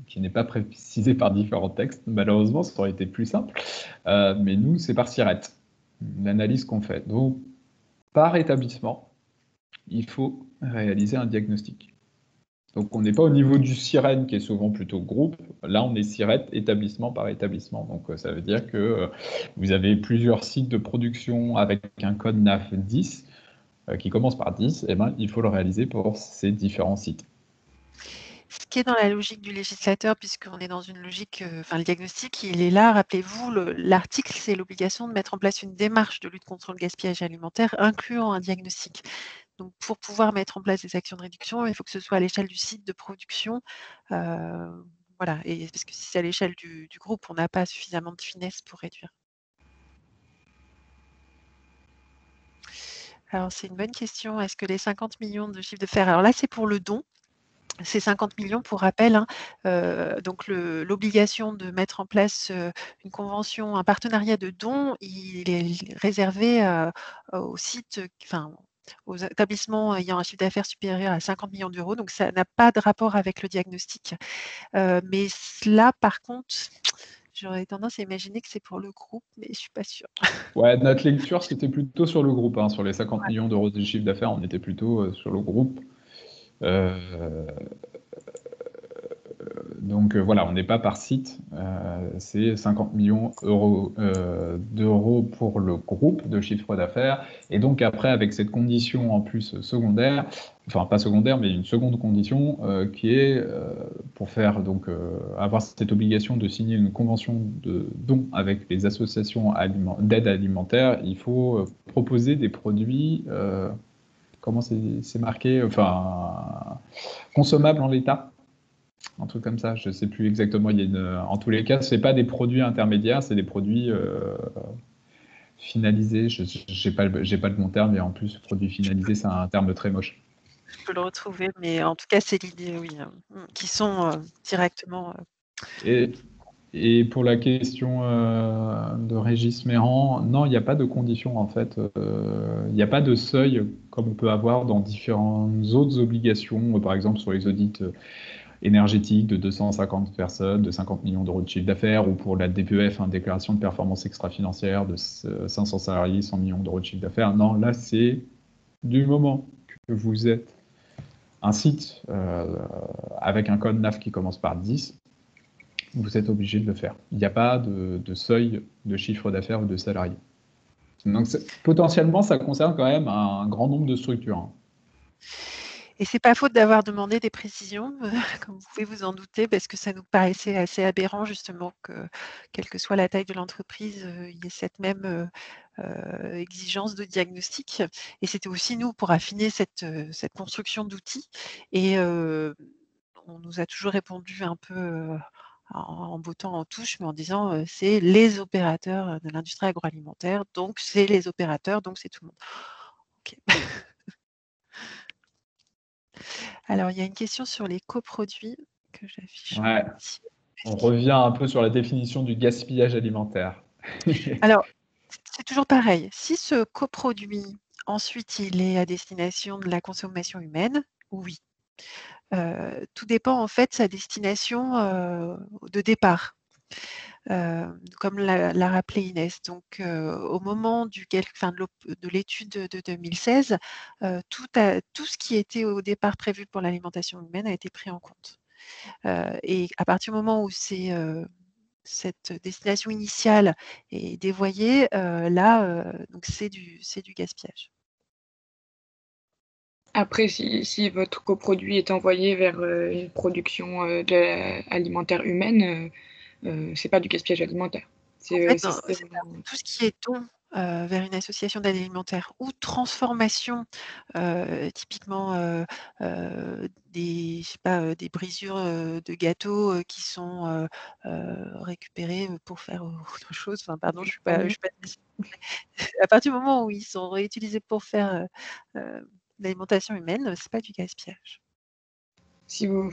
qui n'est pas précisée par différents textes. Malheureusement, ça aurait été plus simple. Mais nous, c'est par SIRET, l'analyse qu'on fait. Donc, par établissement, il faut réaliser un diagnostic. Donc, on n'est pas au niveau du SIREN, qui est souvent plutôt groupe. Là, on est SIRET établissement par établissement. Donc, ça veut dire que vous avez plusieurs sites de production avec un code NAF 10 qui commence par 10. Et ben, il faut le réaliser pour ces différents sites. Ce qui est dans la logique du législateur, puisqu'on est dans une logique, le diagnostic, il est là, rappelez-vous, l'article, c'est l'obligation de mettre en place une démarche de lutte contre le gaspillage alimentaire, incluant un diagnostic. Donc, pour pouvoir mettre en place des actions de réduction, il faut que ce soit à l'échelle du site de production. Voilà, et parce que si c'est à l'échelle du groupe, on n'a pas suffisamment de finesse pour réduire. Alors, c'est une bonne question. Est-ce que les 50 millions de chiffre d'affaires, alors là, c'est pour le don. Ces 50 millions, pour rappel, hein, donc l'obligation de mettre en place une convention, un partenariat de don, il est réservé aux sites, aux établissements ayant un chiffre d'affaires supérieur à 50 millions d'euros. Donc, ça n'a pas de rapport avec le diagnostic. Mais là, par contre, j'aurais tendance à imaginer que c'est pour le groupe, mais je ne suis pas sûre. Ouais, notre lecture, c'était plutôt sur le groupe. Hein. Sur les 50 millions d'euros de chiffre d'affaires, on était plutôt sur le groupe. Donc voilà, on n'est pas par site, c'est 50 millions d'euros pour le groupe de chiffre d'affaires. Et donc après, avec cette condition en plus secondaire, enfin pas secondaire, mais une seconde condition qui est pour faire donc avoir cette obligation de signer une convention de don avec les associations d'aide alimentaire, il faut proposer des produits, comment c'est marqué, enfin consommables en l'état. Un truc comme ça, je ne sais plus exactement. En tous les cas, ce n'est pas des produits intermédiaires, c'est des produits finalisés. Je n'ai pas le bon terme, et en plus, produit finalisé, c'est un terme très moche. Je peux le retrouver, mais en tout cas, c'est l'idée, oui, qui sont directement. Et pour la question de Régis Méran, non, il n'y a pas de condition en fait. Il n'y a pas de seuil comme on peut avoir dans différentes autres obligations, par exemple sur les audits énergétique de 250 personnes, de 50 millions d'euros de chiffre d'affaires, ou pour la DPEF, déclaration de performance extra-financière de 500 salariés, 100 millions d'euros de chiffre d'affaires. Non, là, c'est du moment que vous êtes un site avec un code NAF qui commence par 10, vous êtes obligé de le faire. Il n'y a pas de seuil de chiffre d'affaires ou de salariés. Donc, potentiellement, ça concerne quand même un grand nombre de structures. Hein. Et c'est pas faute d'avoir demandé des précisions, comme vous pouvez vous en douter, parce que ça nous paraissait assez aberrant justement que, quelle que soit la taille de l'entreprise, il y ait cette même exigence de diagnostic. Et c'était aussi nous pour affiner cette construction d'outils. Et on nous a toujours répondu un peu en bottant en touche, mais en disant c'est les opérateurs de l'industrie agroalimentaire, donc c'est les opérateurs, donc c'est tout le monde. Ok. Alors, il y a une question sur les coproduits que j'affiche. Ouais. On revient un peu sur la définition du gaspillage alimentaire. Alors, c'est toujours pareil. Si ce coproduit, ensuite, il est à destination de la consommation humaine, oui. Tout dépend en fait de sa destination de départ. Comme l'a rappelé Inès. Donc, au moment de l'étude de 2016, tout ce qui était au départ prévu pour l'alimentation humaine a été pris en compte. Et à partir du moment où cette destination initiale est dévoyée, là, donc c'est du gaspillage. Après, si votre coproduit est envoyé vers une production alimentaire humaine, c'est pas du gaspillage alimentaire. En fait, tout ce qui est don vers une association d'aide alimentaire ou transformation, typiquement des, je sais pas, des brisures de gâteaux qui sont récupérées pour faire autre chose. Enfin, pardon, je suis pas à partir du moment où ils sont réutilisés pour faire l'alimentation humaine, c'est pas du gaspillage. Si vous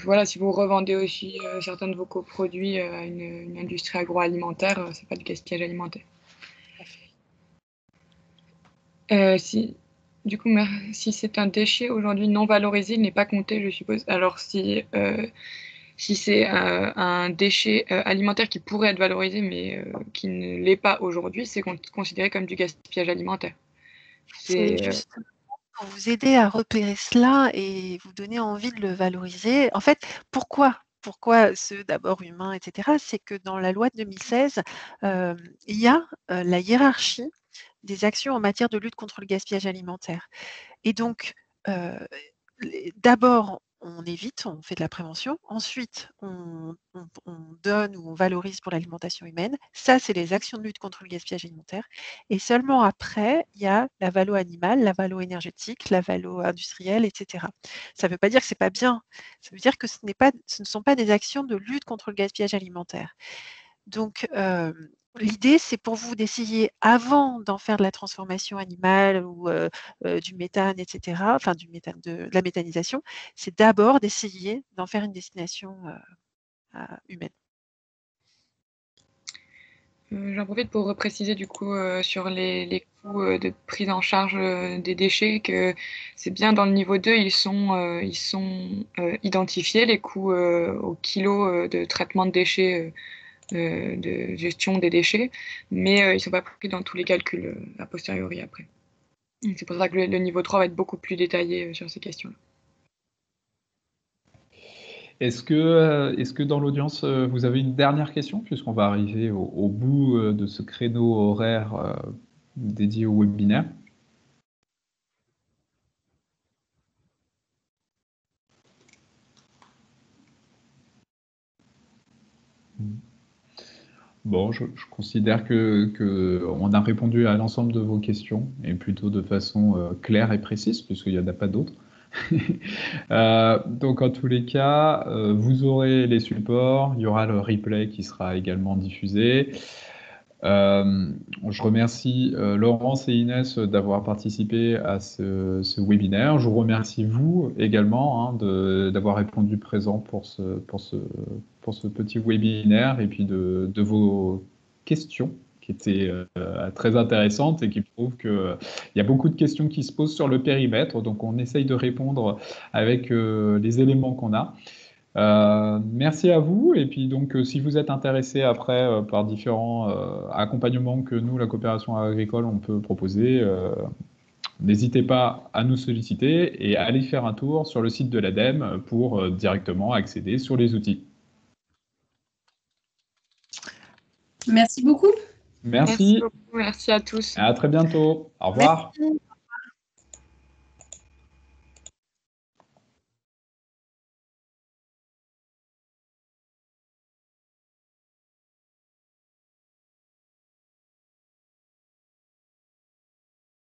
revendez aussi certains de vos coproduits à une industrie agroalimentaire, c'est pas du gaspillage alimentaire. Du coup, si c'est un déchet aujourd'hui non valorisé, il n'est pas compté, je suppose. Alors si c'est un déchet alimentaire qui pourrait être valorisé, mais qui ne l'est pas aujourd'hui, c'est considéré comme du gaspillage alimentaire. C'est justement pour vous aider à repérer cela et vous donner envie de le valoriser. En fait, pourquoi ceux d'abord humains, etc. C'est que dans la loi de 2016, il y a la hiérarchie des actions en matière de lutte contre le gaspillage alimentaire. Et donc, d'abord, on évite, on fait de la prévention. Ensuite, on donne ou on valorise pour l'alimentation humaine. Ça, c'est les actions de lutte contre le gaspillage alimentaire. Et seulement après, il y a la valo animale, la valo énergétique, la valo industrielle, etc. Ça ne veut pas dire que ce n'est pas bien. Ça veut dire que ce ne sont pas des actions de lutte contre le gaspillage alimentaire. Donc, l'idée, c'est pour vous d'essayer, avant d'en faire de la transformation animale ou du méthane, etc., enfin de la méthanisation, c'est d'abord d'essayer d'en faire une destination humaine. J'en profite pour repréciser du coup sur les coûts de prise en charge des déchets que c'est bien dans le niveau 2, ils sont identifiés, les coûts au kilo de traitement de déchets, de gestion des déchets, mais ils ne sont pas pris dans tous les calculs a posteriori après. C'est pour ça que le niveau 3 va être beaucoup plus détaillé sur ces questions-là. Est-ce que dans l'audience, vous avez une dernière question, puisqu'on va arriver au bout de ce créneau horaire dédié au webinaire? Bon, je considère qu'on a répondu à l'ensemble de vos questions, et plutôt de façon claire et précise, puisqu'il n'y en a pas d'autres. Donc en tous les cas, vous aurez les supports, il y aura le replay qui sera également diffusé. Je remercie Laurence et Inès d'avoir participé à ce webinaire. Je vous remercie vous également d'avoir répondu présent pour ce petit webinaire et puis de vos questions qui étaient très intéressantes et qui prouvent qu'il y a beaucoup de questions qui se posent sur le périmètre. Donc on essaye de répondre avec les éléments qu'on a. Merci à vous. Et puis donc, si vous êtes intéressé après par différents accompagnements que nous, la coopération agricole, on peut proposer, n'hésitez pas à nous solliciter et à aller faire un tour sur le site de l'ADEME pour directement accéder sur les outils. Merci beaucoup. Merci. Merci beaucoup. Merci à tous. À très bientôt. Au revoir. Merci.